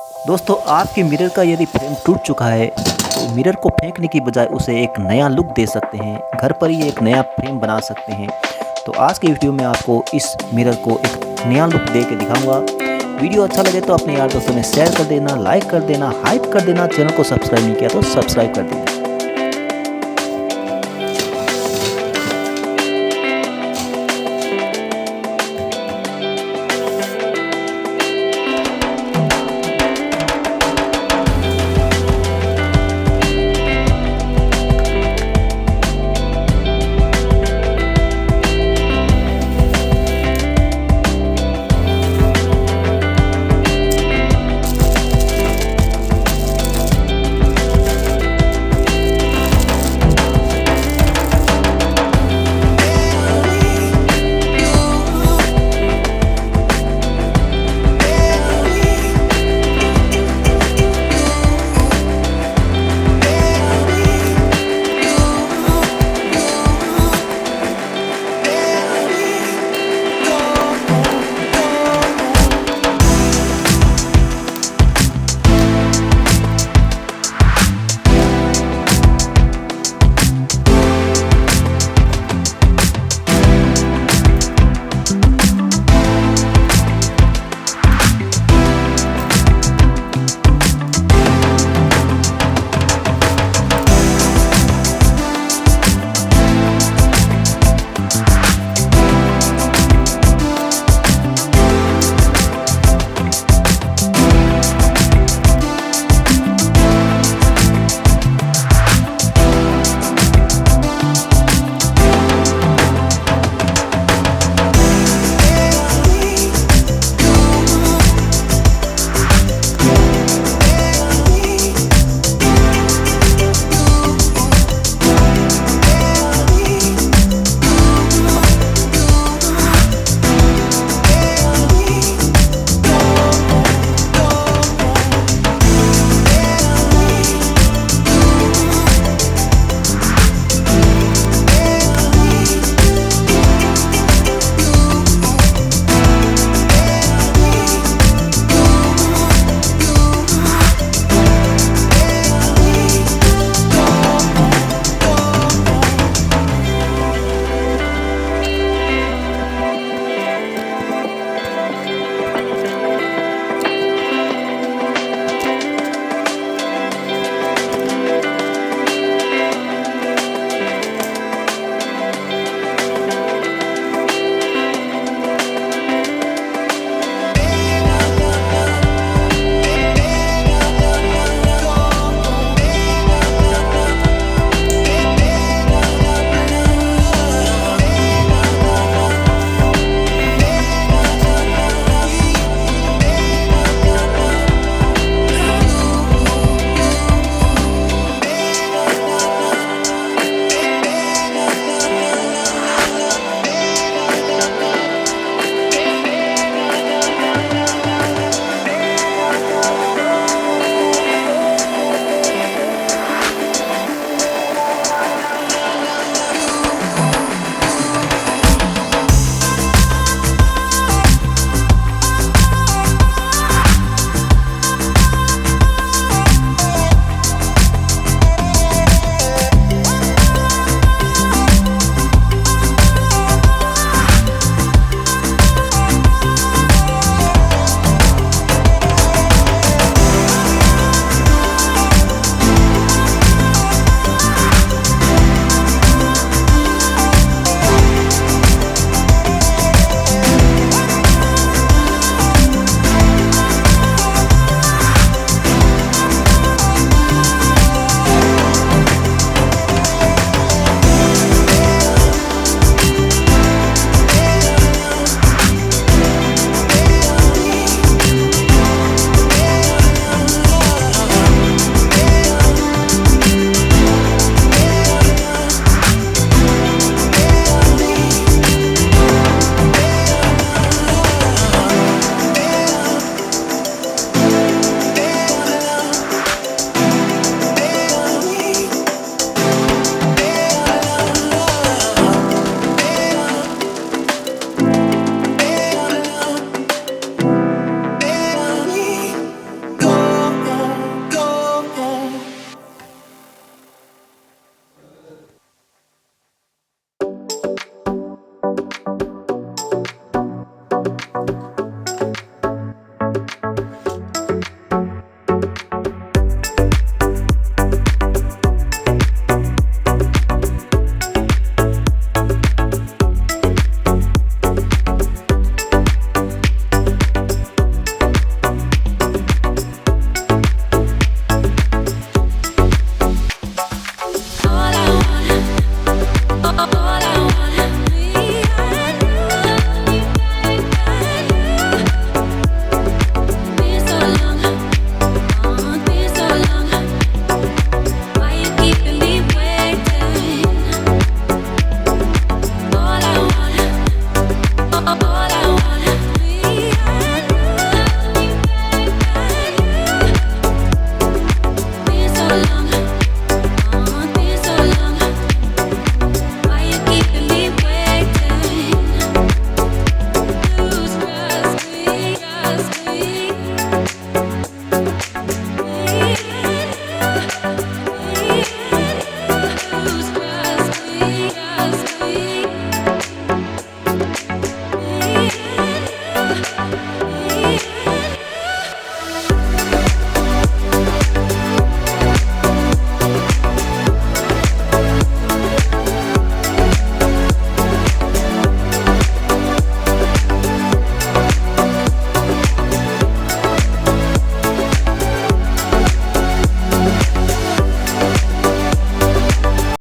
दोस्तों आपके मिरर का यदि फ्रेम टूट चुका है तो मिरर को फेंकने की बजाय उसे एक नया लुक दे सकते हैं, घर पर ही एक नया फ्रेम बना सकते हैं। तो आज के वीडियो में आपको इस मिरर को एक नया लुक दे के दिखाऊंगा। वीडियो अच्छा लगे तो अपने यार दोस्तों में शेयर कर देना, लाइक कर देना, हाइप कर देना, चैनल को सब्सक्राइब नहीं किया तो सब्सक्राइब कर देना।